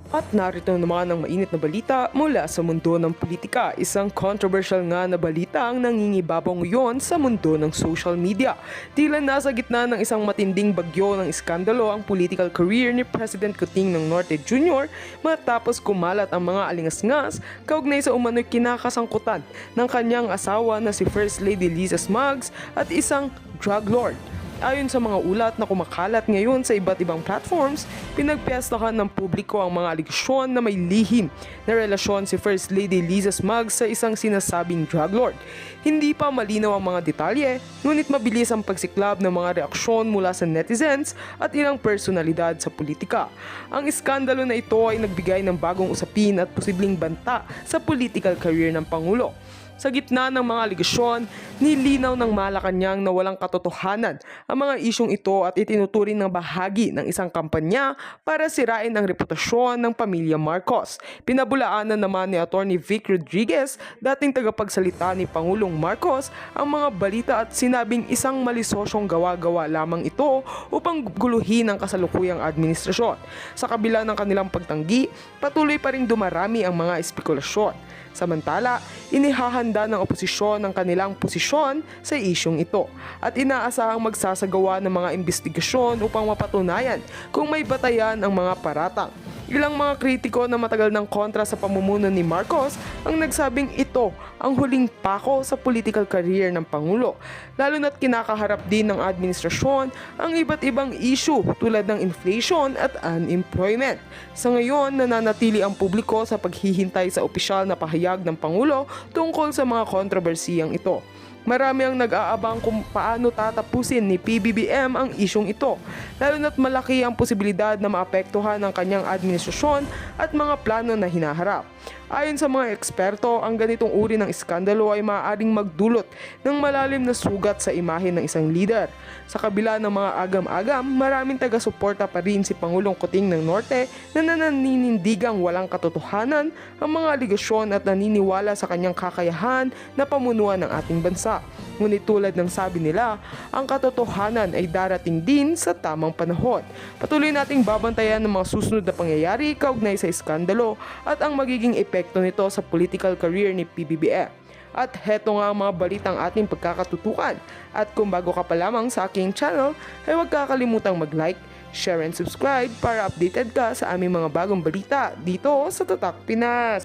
At narito naman ang mainit na balita mula sa mundo ng politika. Isang controversial nga na balita ang nangingibabaw ngayon sa mundo ng social media. Tila nasa gitna ng isang matinding bagyo ng iskandalo ang political career ni President Kuting ng Norte Jr. matapos kumalat ang mga alingas-ngas kaugnay sa umano'y kinakasangkutan ng kanyang asawa na si First Lady Liza Smugs at isang drug lord. Ayon sa mga ulat na kumakalat ngayon sa iba't ibang platforms, pinagpiestahan ng publiko ang mga aligasyon na may lihim na relasyon si First Lady Liza Smugs sa isang sinasabing drug lord. Hindi pa malinaw ang mga detalye, ngunit mabilis ang pagsiklab ng mga reaksyon mula sa netizens at ilang personalidad sa politika. Ang iskandalo na ito ay nagbigay ng bagong usapin at posibleng banta sa political career ng Pangulo. Sa gitna ng mga aligasyon, nilinaw ng Malacanang na walang katotohanan ang mga isyong ito at itinuturing ng bahagi ng isang kampanya para sirain ang reputasyon ng pamilya Marcos. Pinabulaanan naman ni Atty. Vic Rodriguez, dating tagapagsalita ni Pangulong Marcos, ang mga balita at sinabing isang malisosyong gawa-gawa lamang ito upang guluhin ang kasalukuyang administrasyon. Sa kabila ng kanilang pagtanggi, patuloy pa ring dumarami ang mga espekulasyon. Samantala, inihahanda ng oposisyon ang kanilang posisyon sa isyong ito at inaasahang magsasagawa ng mga investigasyon upang mapatunayan kung may batayan ang mga paratang. Ilang mga kritiko na matagal ng kontra sa pamumuno ni Marcos ang nagsabing ito ang huling pako sa political career ng Pangulo, lalo na't kinakaharap din ng administrasyon ang iba't ibang issue tulad ng inflation at unemployment. Sa ngayon, nananatili ang publiko sa paghihintay sa opisyal na pahayag ng Pangulo tungkol sa mga kontrobersiyang ito. Marami ang nag-aabang kung paano tatapusin ni PBBM ang isyong ito, lalo na't malaki ang posibilidad na maapektuhan ang kanyang administrasyon at mga plano na hinaharap. Ayon sa mga eksperto, ang ganitong uri ng iskandalo ay maaaring magdulot ng malalim na sugat sa imahe ng isang leader. Sa kabila ng mga agam-agam, maraming taga-suporta pa rin si Pangulong Kuting ng Norte na nananinindigang walang katotohanan ang mga aligasyon at naniniwala sa kanyang kakayahan na pamunuan ng ating bansa. Ngunit tulad ng sabi nila, ang katotohanan ay darating din sa tamang panahon. Patuloy nating babantayan ng mga susunod na pangyayari kaugnay sa iskandalo at ang magiging epekto nito sa political career ni PBBM. At heto nga ang mga balitang ating pagkakatutukan. At kung bago ka pa lamang sa aking channel, ay huwag kakalimutang mag-like, share and subscribe para updated ka sa aming mga bagong balita dito sa Tatak Pinas.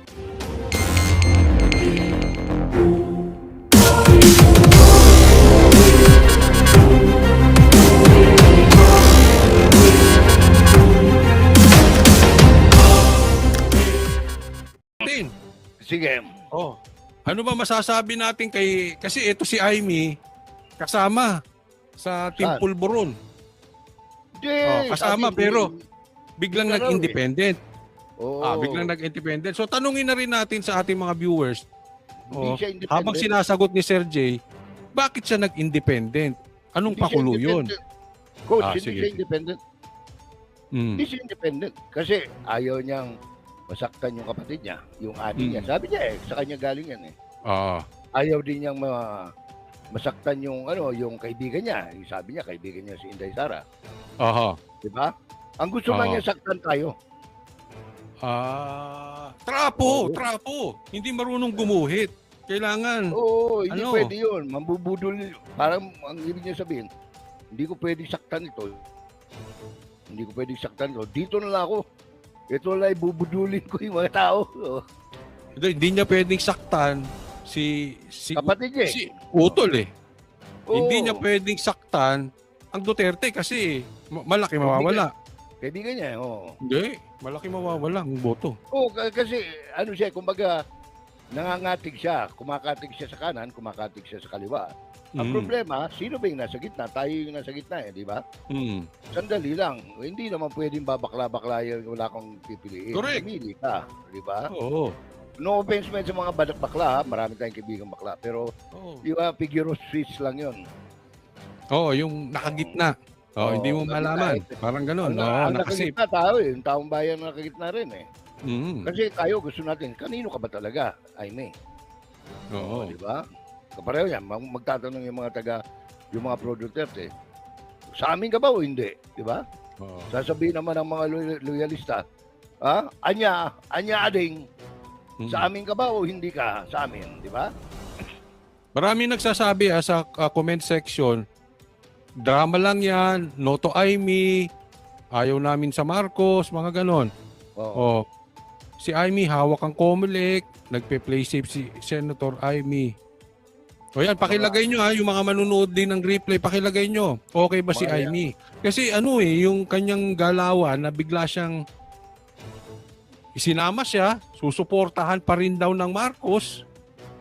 Tin. Sige. Oh. Ano ba masasabi natin kasi ito si Amy kasama sa Team Saan? Pulburon. Hindi. Kasama pero biglang Hindi raw nag-independent. Oo. Biglang nag-independent. So tanungin na rin natin sa ating mga viewers. Hindi siya independent. Habang sinasagot ni Sir J, bakit siya nag-independent? Anong Hindi siya pakulo yun? independent. Coach, hindi sige. siya independent. Mm. Hindi siya independent. Kasi ayaw niyang masaktan yung kapatid niya, yung ate niya. Sabi niya sa kanya galing yan eh. Ah. Ayaw din niyang masaktan yung yung kaibigan niya. Yung sabi niya, kaibigan niya si Inday Sara. Aha. Di ba? Ang gusto lang Oo. niya saktan tayo. Trapo. Oo. Trapo. Hindi marunong gumuhit. Kailangan. Oo, hindi Ano? pwede yun. Mambubudol. Parang ang ibig niya sabihin, hindi ko pwede saktan ito. Hindi ko pwede saktan ito. Dito na lang ako. Ito lang bubudulin ko yung mga tao. Hindi niya pwedeng saktan si Kapatid niya eh. si Utol eh. Oo. Hindi niya pwedeng saktan ang Duterte kasi malaki mawawala. Kaibigan niya, oo. Hindi, malaki mawawala ang boto. Oo, kasi ano siya, kumbaga, nangangatig siya. Kumakatig siya sa kanan, kumakatig siya sa kaliwa. Ang problema, sino ba yung nasa gitna? Tayo yung nasa gitna eh, di ba? Sandali lang. Hindi naman pwedeng babakla-bakla yan, wala kang pipiliin. Correct. Pumili ka, di ba? Oo. No offense man sa mga bakla, ha? Marami tayong kaibigang bakla. Pero, Oo. di ba, figure of speech lang yun. Oo, yung nakagitna. Oo, Hindi mo malaman. nakagitna. Parang ganun. Ang Nakasip. nakagitna tao eh. Yung taong bayan na nakagitna rin eh. Mm. Kasi tayo gusto natin, kanino ka ba talaga? Aimee. Oo. Di ba? Kapareho yan. Magtatanong yung mga pro Duterte. Sa amin ka ba o hindi? Di ba? Oo. Sasabihin naman ng mga loyalista, Anya ading Mm. sa amin ka ba o hindi ka sa amin, di ba? Marami nagsasabi sa comment section, drama lang yan, no to Amy, ayaw namin sa Marcos, mga ganon. Oo. Oh, si Amy, hawak ang Comelec, nagpe-play safe si Senator Amy. O yan, pakilagay nyo yung mga manunood din ng replay, pakilagay nyo. Okay ba si Mga yan. Amy? Kasi yung kanyang galawan na bigla siyang isinama siya, susuportahan pa rin daw ng Marcos.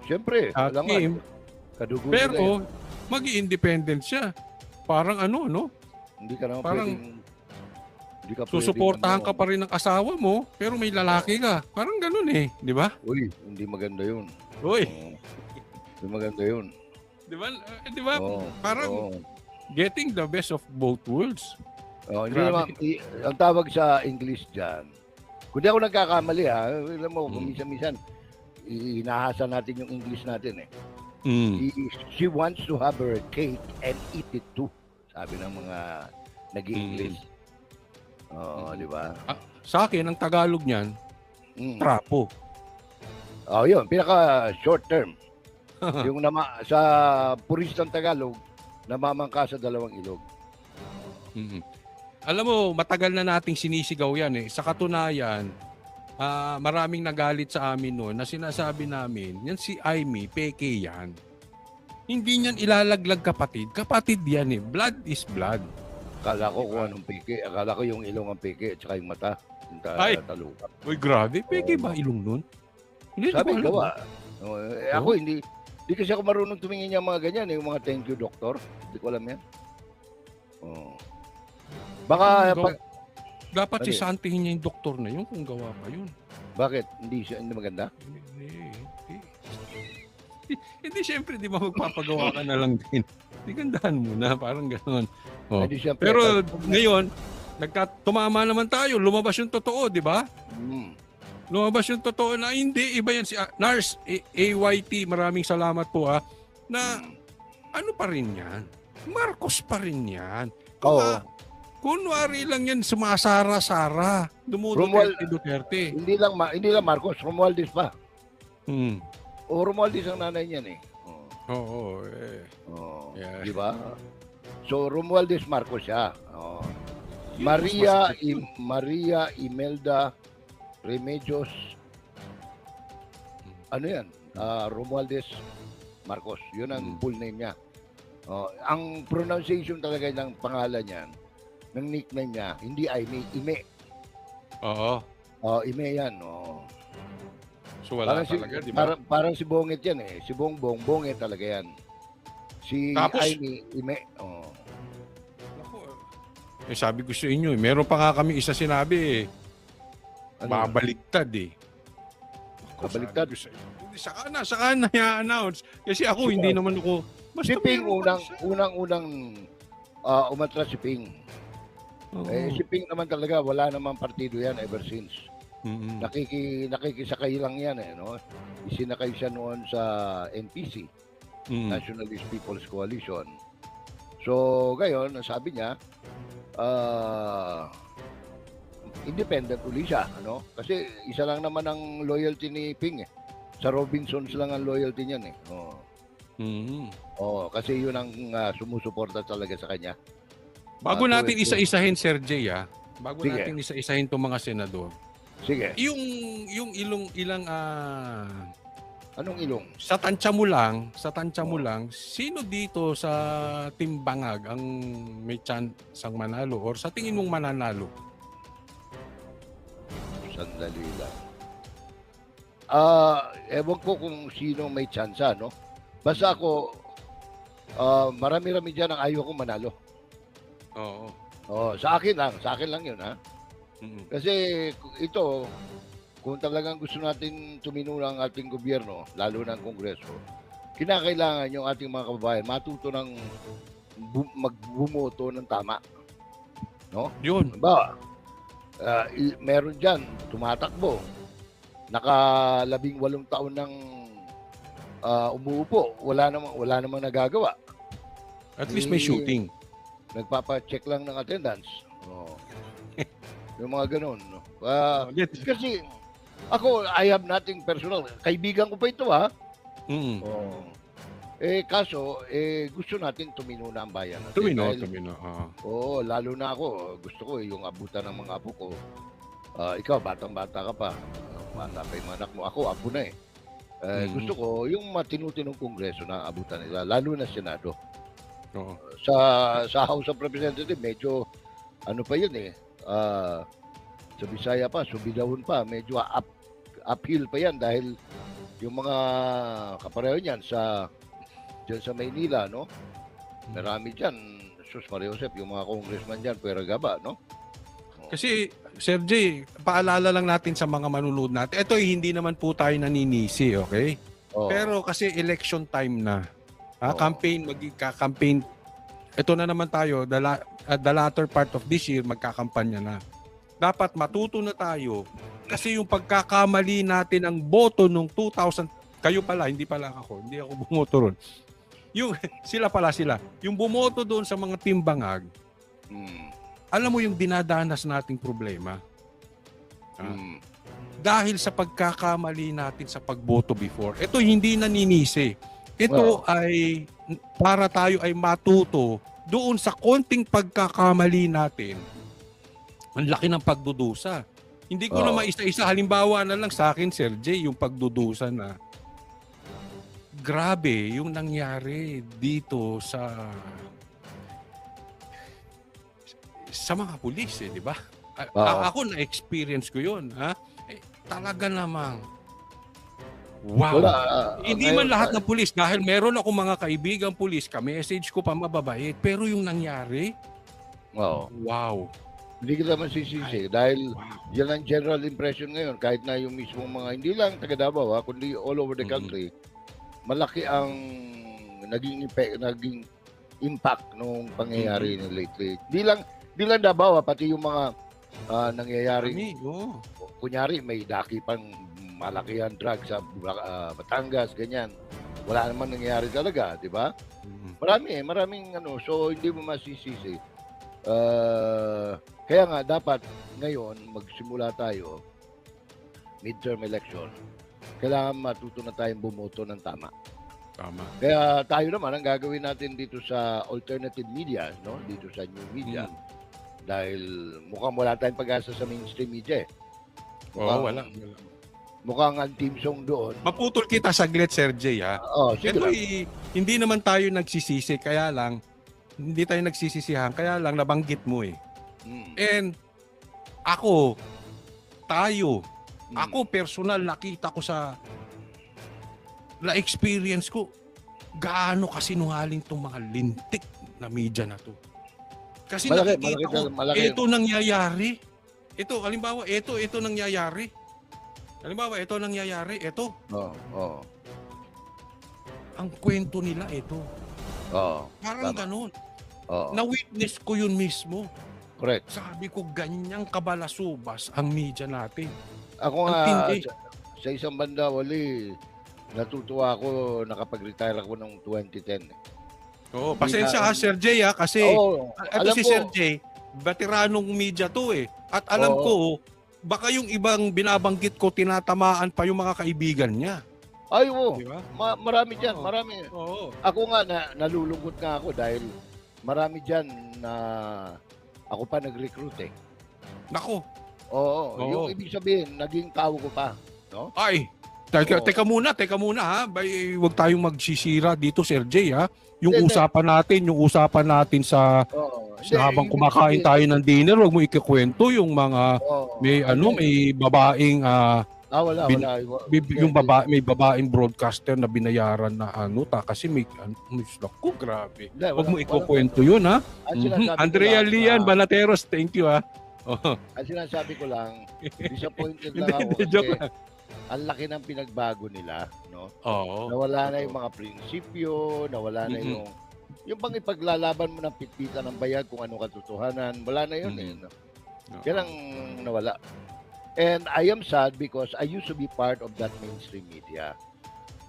Siyempre, At alam Kim, nga, kadugo nila yan. pero mag-i-independent siya. Parang no? Hindi ka naman parang hindi ka Susuportahan pwedeng, ka pa rin ng asawa mo, pero may lalaki ka. Parang ganun di ba? Uy, hindi maganda yun. Uy, Oo. Hindi maganda yun. di ba? Di ba? Oo. Parang Oo. getting the best of both worlds. Hindi Grabe. naman, ang tawag sa English dyan, kung di ako nagkakamali alam mo, Mm. minsan-minsan, inahasa natin yung English natin Mm. She wants to have her cake and eat it too, sabi ng mga nag-English. Oo, di ba? Sa akin, ang Tagalog niyan, Mm. trapo. Yun, pinaka short term. Yung sa puristang Tagalog, namamangka sa dalawang ilog. Mm. Alam mo, matagal na nating sinisigaw yan Sa katunayan, maraming nagalit sa amin noon na sinasabi namin, yan si Amy, peke yan. Hindi niyan ilalaglag kapatid. Kapatid yan Blood is blood. Akala ko kung anong peke. Akala ko yung ilong ang peke at saka yung mata. Yung Ay! talupa. Uy, grabe. Peke ba ilong nun? Hindi Sabi, ko alam. gawa. Ako, hindi kasi ako marunong tumingin yung mga ganyan. Yung mga thank you, doctor. Hindi ko alam yan. Baka, Dapat Ano si yun? Santihin niya yung doktor na yun kung gawa pa yun. bakit? Hindi maganda? Hindi, syempre, di ba magpapagawa ka na lang din. Di gandahan mo na, parang gano'n. Hindi siya Pero ngayon, tumama naman tayo, lumabas yung totoo, di ba? Lumabas yung totoo na hindi, iba yan si Nars, AYT, maraming salamat po na ano pa rin yan? Marcos pa rin yan. Kunwari lang yan, sumasara-sara. Duterte. Hindi lang Marcos, Romualdez pa. O Romualdez ang nanay niyan Oo. Yeah. Di ba? So Romualdez Marcos siya. Yun, Maria Imelda Remedios. Ano yan? Romualdez Marcos. Yun ang full name niya. Ang pronunciation talaga ng pangalan niyan, ng nickname niya, hindi Amy, Ime. Oo. Ime yan. So wala talaga, di ba? Parang si Bonget yan Si Bongbong, Bonget talaga yan. Si Tapos, Amy, Ime. sabi ko sa inyo, meron pa nga kami isa sinabi babaliktad Babaliktad? Sabi ko sa inyo, saka na i-announce. Kasi ako, hindi naman ako, basta Si Ping, meron pa unang umatras si Ping. Oo. Si Ping naman talaga, wala namang partido yan ever since. Mm-mm. Nakikisakay lang yan no? Isinakay siya noon sa NPC, Nationalist People's Coalition. So, gayon, sabi niya, independent uli siya, ano? Kasi isa lang naman ang loyalty ni Ping Sa Robinsons lang ang loyalty niyan kasi yun ang sumusuporta talaga sa kanya. Bago natin isa-isahin, Sir Jay, bago Sige. natin isa-isahin itong mga senador, Sige, yung ilang anong ilong? sa tansya mo lang, sino dito sa Team Bangag ang may chance ang manalo or sa tingin mong mananalo? Sandali lang. Ewan ko kung sino may tsansa, no? Basta ako, marami-rami dyan ang ayaw kong manalo. Oo. Sa akin lang yun, ha? Mm-mm. Kasi ito, kung talagang gusto natin tumino ang ating gobyerno, lalo ng Kongreso, kinakailangan yung ating mga kababayan matuto ng magbumoto ng tama. No? Yun. Ba, meron dyan, tumatakbo. Naka-18 taon ng umuupo. Wala namang nagagawa. At least may shooting. Nagpapa-check lang ng attendance. Yung mga ganun. No? Kasi ako, I have nothing personal. Kaibigan ko pa ito, ha? Mm. Oh. Kaso, gusto natin tumino na ang bayan natin. Tumino. Oo, lalo na ako. Gusto ko yung abutan ng mga apo ko. Ikaw, batang-bata ka pa. Bata pa yung anak mo. Ako, apo na eh. Gusto ko yung matinutinong kongreso na abutan nila, lalo na Senado. Oo. Sa House of Representatives, medyo ano pa yun eh. Sa Bisaya pa, Subidahon pa, medyo uphill pa yan dahil yung mga kapareho niyan dyan sa Maynila, no? Marami dyan, Sus Maria Josep, yung mga congressman dyan, Puera Gaba, no? Kasi, Sir J, paalala lang natin sa mga manunood natin. Ito hindi naman po tayo naninisi, okay? Oo. Pero kasi election time na. Oo. Campaign. Ito na naman tayo, the latter part of this year, magkakampanya na. Dapat matuto na tayo kasi yung pagkakamali natin ang boto nung 2000, kayo pala, hindi pala ako, hindi ako bumoto ron. Yung, sila. Yung bumoto doon sa mga timbangag, alam mo yung dinadanas nating problema? Dahil sa pagkakamali natin sa pagboto before. Ito hindi naninisi. Ito ay para tayo ay matuto doon sa konting pagkakamali natin. Ang laki ng pagdudusa. Hindi ko na maisa-isa. Halimbawa na lang sa akin, Sir J, yung pagdudusa na grabe yung nangyari dito sa mga pulis, di ba? Ako na-experience ko yun. Talaga namang wow. Hindi man lahat ng pulis dahil meron ako mga kaibigang pulis, ka-message ko pa mababait, pero yung nangyari, wow. Hindi kita masisisi dahil yan ang general impression ngayon kahit na yung mismong mga hindi lang taga Davao kundi all over the country, malaki ang naging impact nung pangyayari na lately. Di lang Davao pati yung mga nangyayari. Kunyari may daki pang malakihan drugs sa Batangas, ganyan. Wala naman nangyayari talaga, di ba? Maraming so hindi mo masisisi. Kaya nga dapat ngayon magsimula tayo midterm election. Kailangan matuto na tayong bumoto ng tama. Kaya tayo naman ang gagawin natin dito sa alternative media, no? Dito sa new media. Dahil mukhang wala tayong pag-asa sa mainstream media. Wala. Mukhang ang team song doon. Maputol kita saglit, Sir J, ha? Ito hindi naman tayo nagsisisi, kaya lang hindi tayo nagsisisihan, kaya lang nabanggit mo eh. And ako personal nakita ko na-experience ko gaano kasinungaling tong mga lintik na media na to. Kasi nakikita ko, ito nangyayari. Ito, halimbawa, ito nangyayari. Ito. Ang kwento nila, ito. Parang ganun. Na-witness ko yun mismo. Correct. Sabi ko, ganyang kabalasubas ang media natin. Ako nga, sa isang banda, natutuwa ako, nakapag-retire ako noong 2010. Pasensya Sir J, kasi ito si Sir J, veteranong media to eh. At alam ko, baka yung ibang binabanggit ko, tinatamaan pa yung mga kaibigan niya. Diba? Marami dyan, marami. Ako nga, nalulungkot nga ako dahil marami dyan na ako pa nag-recruit eh. Nako. Yung ibig sabihin, naging tao ko pa. No? Ay, teka muna ha. Huwag tayong magsisira dito, Sir J, ha. Yung usapan natin sa habang kumakain tayo ng dinner, huwag mo ikikwento yung mga may babaeng wala. May babaeng broadcaster na binayaran na kasi may naku, grabe. Huwag mo ikukwento yun, ha. Andrea Lian Banateros, thank you, ha. Ang sinasabi ko lang, disappointed lang ako kasi ang laki ng pinagbago nila, no? Nawala na yung mga prinsipyo, nawala na yung pang ipaglalaban mo ng pitpitan ng bayag kung anong katotohanan, wala na yun eh. No? Yan ang nawala. And I am sad because I used to be part of that mainstream media.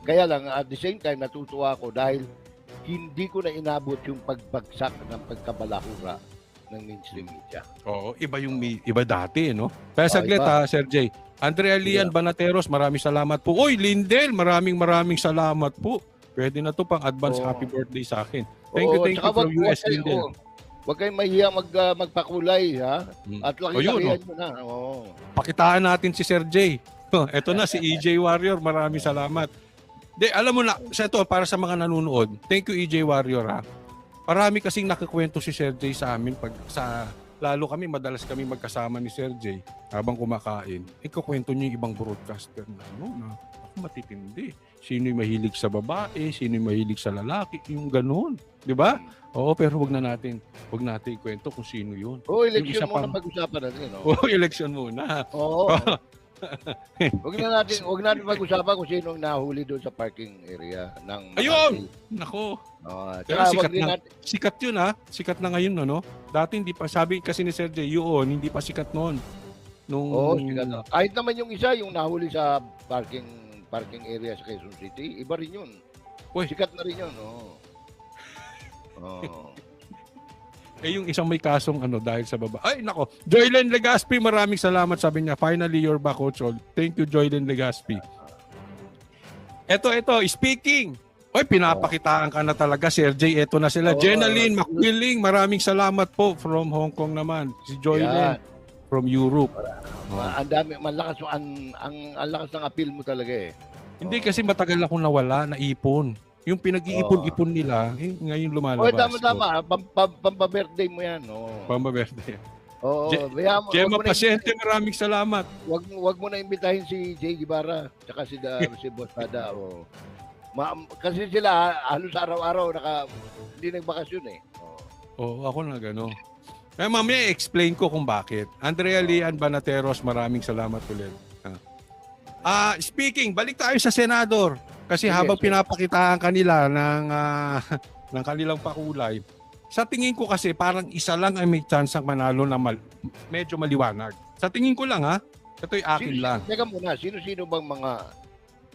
Kaya lang, at the same time, natutuwa ako dahil hindi ko na inabot yung pagbagsak ng pagkabalahura ng mainstream media. Oo, iba dati, no? Kaya saglit iba. Sir Jay. Andrea Lian Banateros, maraming salamat po. Uy, Lindel, maraming salamat po. Pwede na to pang advance happy birthday sa akin. Thank you Tsaka from US, Lindel. Huwag kayong mahiya magpakulay, ha? At laki-lakihan nyo na. Pakitaan natin si Sir Jay. Eto na, si EJ Warrior, maraming salamat. Alam mo na, sa ito, para sa mga nanonood, thank you EJ Warrior, ha? Marami kasing nakikwento si Sir Jay sa amin lalo kami, madalas kami magkasama ni Sir Jay habang kumakain. Ikukwento niyo yung ibang broadcaster na ako matitindi. Sino yung mahilig sa babae, sino yung mahilig sa lalaki, yung ganoon, 'di ba? Oo, pero wag natin ikwento kung sino yun. Election muna pag-usapan natin, no? Election muna. Oo. Wag natin pag-usapan kung sino ang nahuli doon sa parking area ng Ayun! Nako. Pero sikat yun, ha? Sikat na ngayon, no? Dati hindi pa, sabi kasi ni Sir Jay, yun, hindi pa sikat noon. Sikat na. Kahit naman yung isa, yung nahuli sa parking area sa Quezon City, iba rin yun. Sikat na rin yun, yung isang may kasong dahil sa baba. Ay, nako. Joylen Legaspi, maraming salamat. Sabi niya, finally you're back, Coach Ol. Thank you, Joylen Legaspi. Ito, speaking. Pinapakitaan ka na talaga, Sir Jay. Ito na sila. Jenaline Macwilling, maraming salamat po from Hong Kong naman. Si Joylen from Europe. Ang dami, ang lakas ng appeal mo talaga eh. Hindi kasi matagal akong nawala, naipon. Yung pinag-iipon-ipon nila, ngayon lumalabas. Tama. Pamba-birthday mo yan. Pamba-birthday. Gemma Pasyente, maraming salamat. Wag mo na imbitahin si Jay Guevara tsaka si Boss Pada. Kasi sila halos araw-araw hindi nagbakasyon eh. Ako na gano'n. Kaya mamaya explain ko kung bakit. Andrea Lian Banateros, maraming salamat ulit. Speaking, balik tayo sa senador. Kasi habang pinapakitaan kanila ng kanilang pakulay, sa tingin ko kasi parang isa lang ay may chance ang manalo na medyo maliwanag. Sa tingin ko lang, ha? Ito'y akin lang. Teka muna, sino bang mga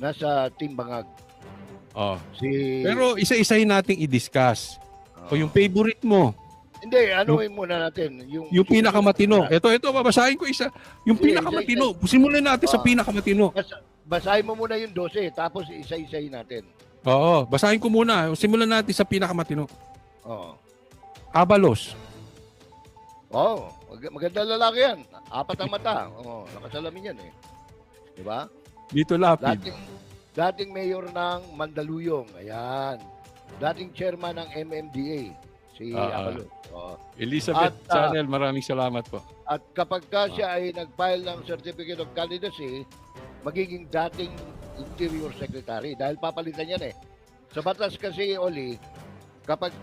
nasa Team Bangag? Pero isa-isahin nating i-discuss. O yung favorite mo. Hindi, muna natin. Yung pinakamatino. Ito, babasahin ko isa. Yung pinakamatino. Simulan natin sa pinakamatino. Basahin mo muna yung 12, tapos isa-isahin natin. Oo, basahin ko muna. Simulan natin sa pinakamatino. Abalos. Maganda lalaki yan. 4 ang mata. Nakasalamin yan eh. Di ba? Dito Lapid. Dating mayor ng Mandaluyong. Ayan. Dating chairman ng MMDA. Si Abalos. Elizabeth Chanel, maraming salamat po. At kapag siya ay nag-file ng Certificate of Candidacy, magiging dating Interior Secretary dahil papalitan yan eh. Sa batas kasi, Oli, kapag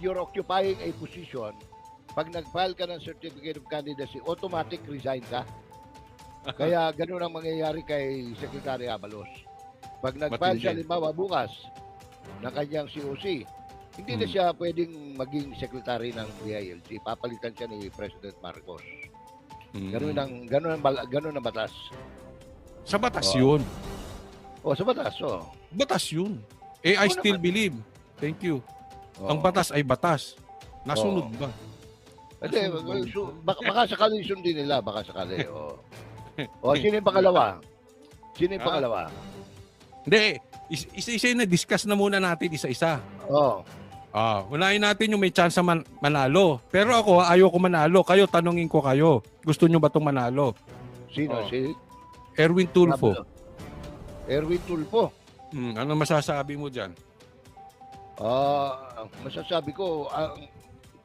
you're occupying a position, pag nag-file ka ng Certificate of Candidacy, automatic resign ka. Kaya ganun ang mangyayari kay Secretary Abalos. Pag nag-file siya, halimbawa bukas, ng kanyang COC, hindi na siya pwedeng maging secretary ng DILG. Papalitan siya ni President Marcos. Ganun ang batas. Sa batas yun. Sa batas, Batas yun. I still believe. Thank you. Ang batas ay batas. Nasunod ba? Hindi, baka sakali sundin nila, baka sakali. Sino yung pangalawa? Hindi, isa-isa na discuss na muna natin isa-isa. Unahin natin yung may chance manalo. Pero ako, ayoko manalo. Kayo, tanungin ko kayo. Gusto nyo ba itong manalo? Sino? Si Erwin Tulfo. Erwin Tulfo? Ano masasabi mo dyan? Masasabi ko,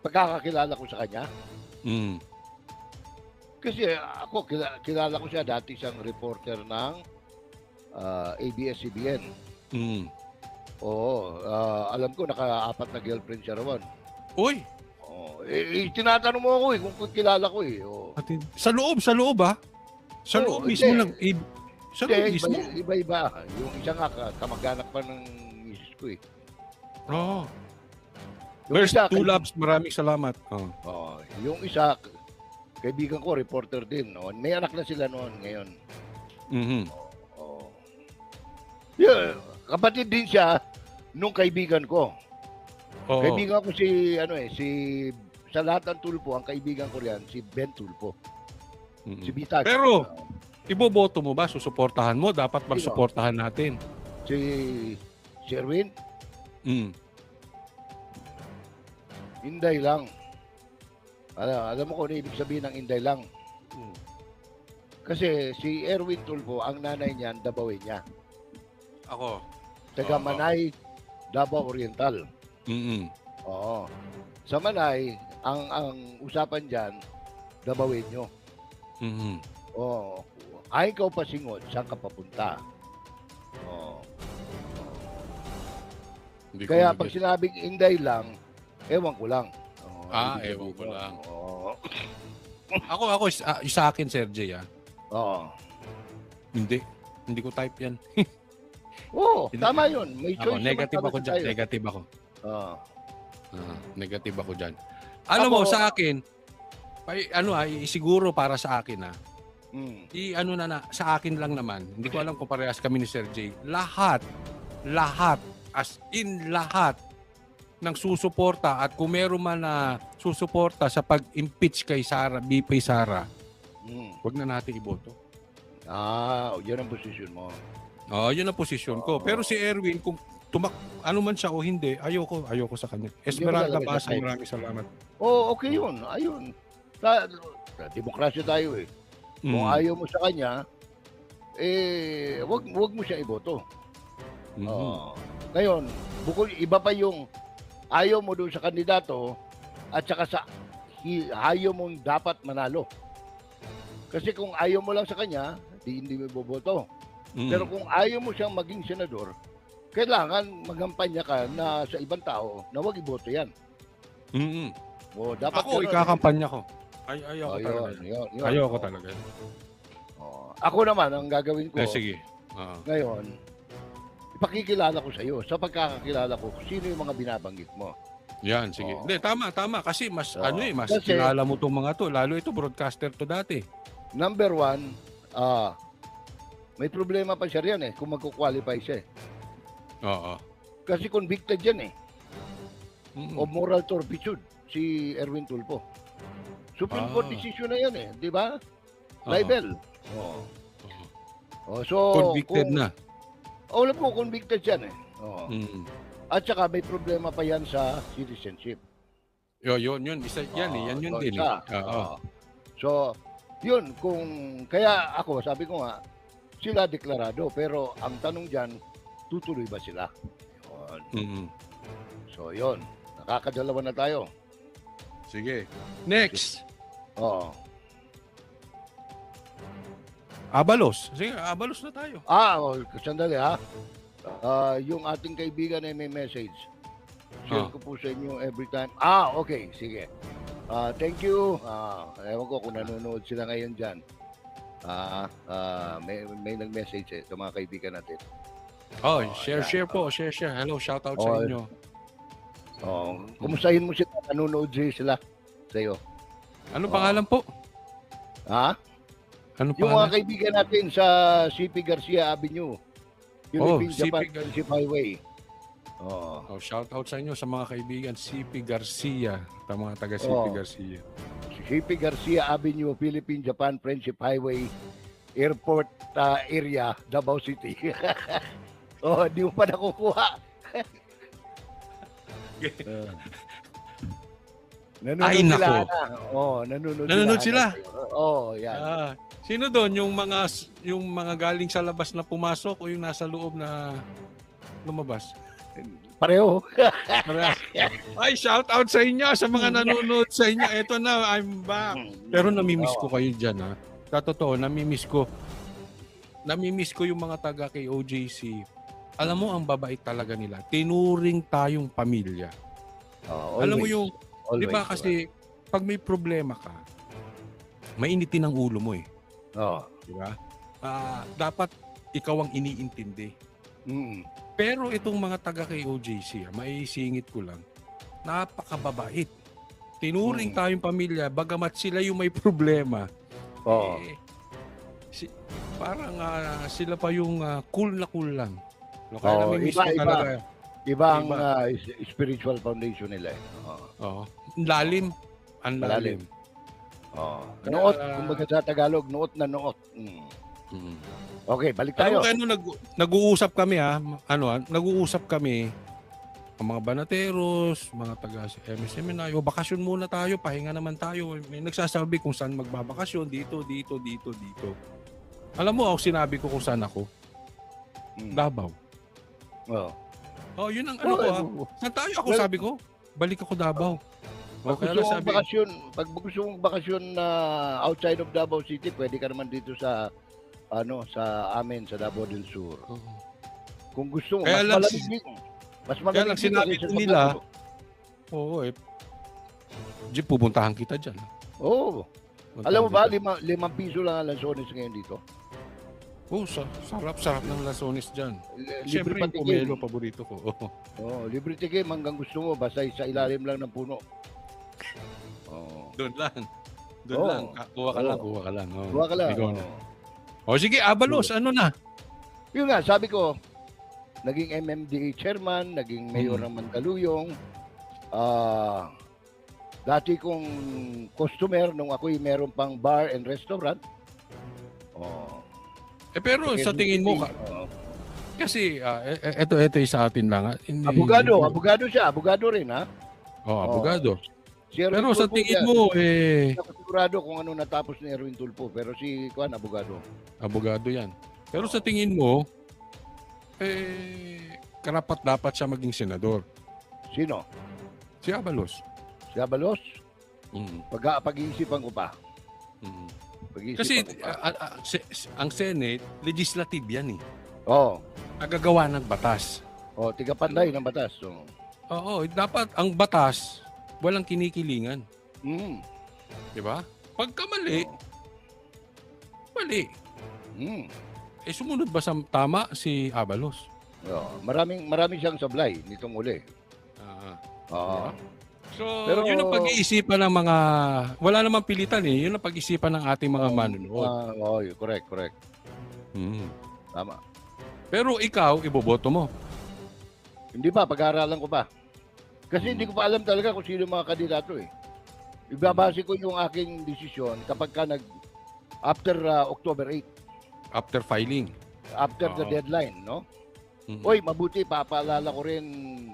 pagkakakilala ko sa kanya. Kasi ako, kilala ko siya dati siyang reporter ng ABS-CBN. Alam ko, naka-4 na girlfriend siya rawan. Uy! Tinatanong mo ako kung kilala ko Sa loob ha? Sa loob mismo lang. Sa loob mismo? Iba-iba. Yung isa nga, kamag-anak pa ng misis ko First, two labs, maraming salamat. Yung isa, kaibigan ko, reporter din. May anak na sila noon ngayon. Kapatid din siya nung kaibigan ko. Oo. Kaibigan ko si sa lahat ng Tulfo, ang kaibigan ko riyan si Ben Tulfo. Si Bitag. Pero iboboto mo ba? Susuportahan mo? Dapat magsuportahan natin. Si Erwin, Mm. Inday lang. Alam mo kung ano ibig sabihin ng Inday lang. Kasi si Erwin Tulfo, ang nanay niyan, Dabawin niya. Ako. Taga Oo. Manay, Davao Oriental. Mm. Oo. Sa Manay, ang usapan diyan, Dabawin nyo. Mm. Oo. Ay ikaw pasingot, saan ka papunta? Oo. Hindi ko Kaya nabigyan. pag sinabing Inday lang, ewan ko lang. Oo, ibig Ewan ko sabihin lang. Oo. Ako, sa akin, Sergey, Oo. Hindi ko type yan. Oo, tama yun. May Ako, choice negative naman ako talaga dyan. tayo. Negative ako. Oo. Negative ako dyan. Alam mo, sa akin, siguro para sa akin, sa akin lang naman, hindi ko alam kung parehas kami ni Sergey, lahat, as in lahat, ng susuporta at kung meron man na susuporta sa pag-impeach kay Sara, BP Sara, wag na natin iboto. Yun ang posisyon mo. Yun ang posisyon ko. Pero si Erwin, kung ano man siya o hindi, ayoko sa kanya. Esmeralda talaga Basa, sa type. maraming salamat. Okay yun. Ayun. Demokrasya tayo eh. Kung ayaw mo sa kanya, wag mo siya iboto. Ngayon, iba pa yung ayaw mo doon sa kandidato at saka sa ayaw mong dapat manalo. Kasi kung ayaw mo lang sa kanya, hindi mo boboto. Pero kung ayaw mo siyang maging senador, kailangan magampanya ka na sa ibang tao na wag iboto yan. Dapat Ako, ganun. ikakampanya ko. Ayoko talaga. Yun. Ayoko talaga. Ako naman, ang gagawin ko Sige. ngayon, ipakikilala ko sa iyo sa pagkakakilala ko kung sino yung mga binabanggit mo. Yan, sige. Hindi, tama. Kasi mas, mas Kasi- kilala mo tong mga to. Lalo ito, broadcaster to dati. Number one, may problema pa siya riyan kung magkukwalify siya Oo. Kasi convicted yan Mm. of moral turpitude si Erwin Tulfo. Supreme Court decision na yan di ba? Libel. So, Convicted na. Alam mo, convicted yan Mm. At saka may problema pa yan sa citizenship. Yun. Isa yan Yan yun din. Oo. So, yun, kaya ako, sabi ko nga, sila deklarado, pero ang tanong dyan, tutuloy ba sila? Yun. Mm. So, yun, nakakadalawa na tayo. Sige. Next. Oo. Abalos. Sige, Abalos na tayo. Sandali yung ating kaibigan ay may message. Share ko po sa inyo every time. Okay, sige. Thank you. Ewan ko kung nanonood sila ngayon dyan. May nag-message sa mga kaibigan natin. Share po. Share. Hello, shout out sa inyo. Kumustahin mo sila, nanonood sila sa iyo. Ano pangalan po? Ano Yung mga pangalan? kaibigan natin sa CP Garcia Avenue. Philippine CP Japan Friendship Highway. Shout out sa inyo sa mga kaibigan CP Garcia, mga taga CP Garcia. CP Garcia Avenue, Philippine Japan Friendship Highway, Airport area, Davao City. Di mo pa nakukuha. Nanonood Ay, sila. nako. Nanonood sila. Yan. Sino doon yung mga galing sa labas na pumasok o yung nasa loob na lumabas? Pareho. Ay, shout out sa inyo, sa mga nanonood sa inyo. Eto na, I'm back. Pero namimiss ko kayo dyan, Sa totoo, namimiss ko yung mga taga kay OJC. Alam mo, ang babait talaga nila. Tinuring tayong pamilya. Alam mo yung, di ba kasi, pag may problema ka, mainitin ang ulo mo Di ba? Dapat ikaw ang iniintindi. Pero itong mga taga kay OJC, maisingit ko lang, napakababait. Tinuring tayong pamilya, bagamat sila yung may problema. Parang sila pa yung cool na cool lang. Kaya namimiss ko talaga. Ibang Iba. spiritual foundation nila eh. Oo. Lalim. Ang lalim. Noot, kumbaga sa Tagalog, noot na noot. Mm. Okay, balik Alam tayo. mo, nag-uusap kami nag-uusap kami ang mga banateros, mga taga MSM na, bakasyon muna tayo, pahinga naman tayo. May nagsasabi kung saan magbabakasyon, dito. Alam mo, ako sinabi ko kung saan ako. Davao. Oh. Yun ang Saan tayo? Ako sabi ko, balik ako Davao. Pag gusto mong bakasyon na outside of Davao City, pwede ka naman dito sa amin sa Davao del Sur. Kung gusto mo, mas malamig Kaya lang sinabi ko nila, Jeep, pupuntahan kita dyan. Oo. Alam mo ba, 5 piso lang ang lansones ngayon dito. Sarap ng lasones dyan. Libre Siyempre yung patikim. pomelo, paborito ko. Libre tikim hanggang gusto mo, basta sa ilalim lang ng puno. Doon lang. Kuha ka lang. Kuha ka lang. Ikaw na. Sige, Abalos, ano na? Yun nga, sabi ko, naging MMDA chairman, naging mayor ng Mandaluyong. Dati kong customer nung ako'y meron pang bar and restaurant. Pero sa tingin mo, kasi ito yung sa atin lang. Abogado siya, abogado rin ha. Abogado. Si Erwin Pero sa Tulfo tingin yan. mo, Hindi ako sigurado kung ano natapos ni Erwin Tulfo, pero si Juan, abogado. Abogado yan. Pero sa tingin mo, karapat dapat siya maging senador. Sino? Si Abalos. Si Abalos? Mm. Pag-iisipan ko pa. Mm. Pag-iisipan Kasi ko pa. ang Senate, legislative yan eh. Oo. Nagagawa ng batas. Tiga-panday ng batas. Dapat ang batas, walang kinikilingan. Mm. Di ba? Pagka mali, mali. Mm. Sumunod ba sa tama si Abalos? Maraming siyang sablay nitong uli. Diba? So, Pero, yun ang pag-iisipan ng mga, wala namang pilitan eh, yun ang pag-iisipan ng ating mga manunood. Correct. Mm. Tama. Pero ikaw, iboboto mo. Hindi pa, pag-aaralan ko pa. Kasi hindi ko pa alam talaga kung sino mga kandidato eh. Ibabase ko yung aking desisyon kapag ka after October 8, After filing. after the deadline, no? Mm. Oy, mabuti, papaalala ko rin,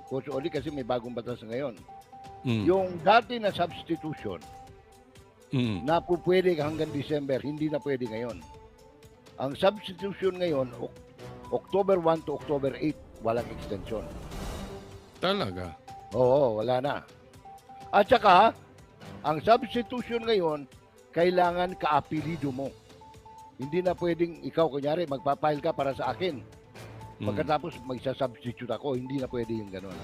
Coach Oli, kasi may bagong batas ngayon. Mm. Yung dati na substitution, Mm. na po pwede hanggang December, hindi na pwede ngayon. Ang substitution ngayon, October 1 to October 8, walang extension. Talaga. Oo, wala na. At saka, ang substitution ngayon, kailangan kaapelido mo. Hindi na pwedeng ikaw, kunyari, magpapile ka para sa akin. Pagkatapos magsasubstitute ako, hindi na pwede yung gano'n.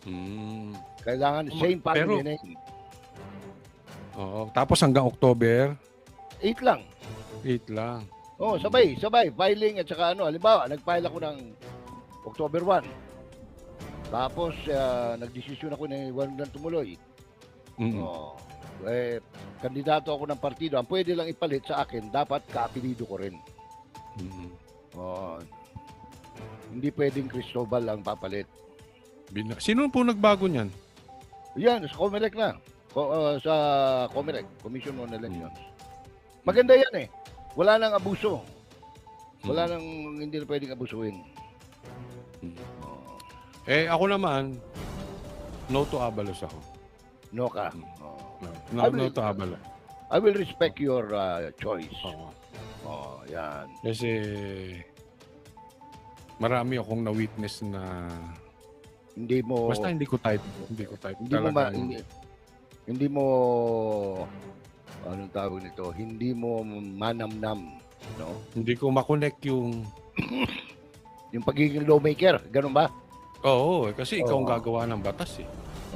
Mm. Kailangan same family name. Oo. Tapos hanggang October, 8 lang. 8 lang. Sabay. Filing at saka halimbawa, nag-file ako ng October 1. Tapos, nagdesisyon ako na huwag nang tumuloy. Mm. Kandidato ako ng partido. Ang pwede lang ipalit sa akin, dapat kaapelido ko rin. Mm. Hindi pwedeng Cristobal ang papalit. Sino po nagbago niyan? Yan, sa Comelec na. Sa Comelec, Commission on Elections. Maganda yan eh. Wala nang abuso. Wala nang hindi na pwedeng abusuin. Ako naman, no to Abalos ako. No ka. No to Abalos. I will respect your choice. Yan. Kasi marami akong na-witness na Hindi mo basta hindi ko type. Hindi mo anong tawag nito? Hindi mo manamnam, no? Hindi ko ma-connect yung Yung pagiging lawmaker, ganun ba? Oo, kasi ikaw ang gagawa ng batas eh.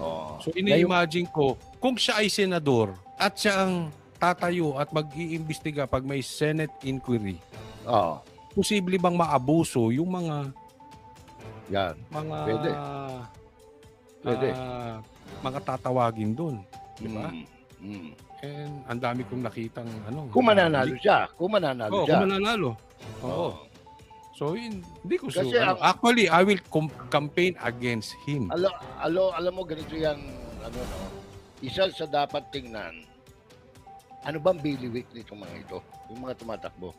Oo. So ini-imagine ko kung siya ay senador at siya ang tatayo at mag-iimbestiga pag may Senate inquiry. Oo. Posible bang maabuso yung mga Yan. Pwede. mga tatawagin doon, di ba? Mm. And ang dami kong nakitang Kung mananalo siya. Kung mananalo siya. Kung mananalo. Oo. So, hindi ko Kasi actually, I will campaign against him. Alam mo, ganito yan, isa sa dapat tingnan, ano bang bailiwick nitong mga ito? Yung mga tumatakbo.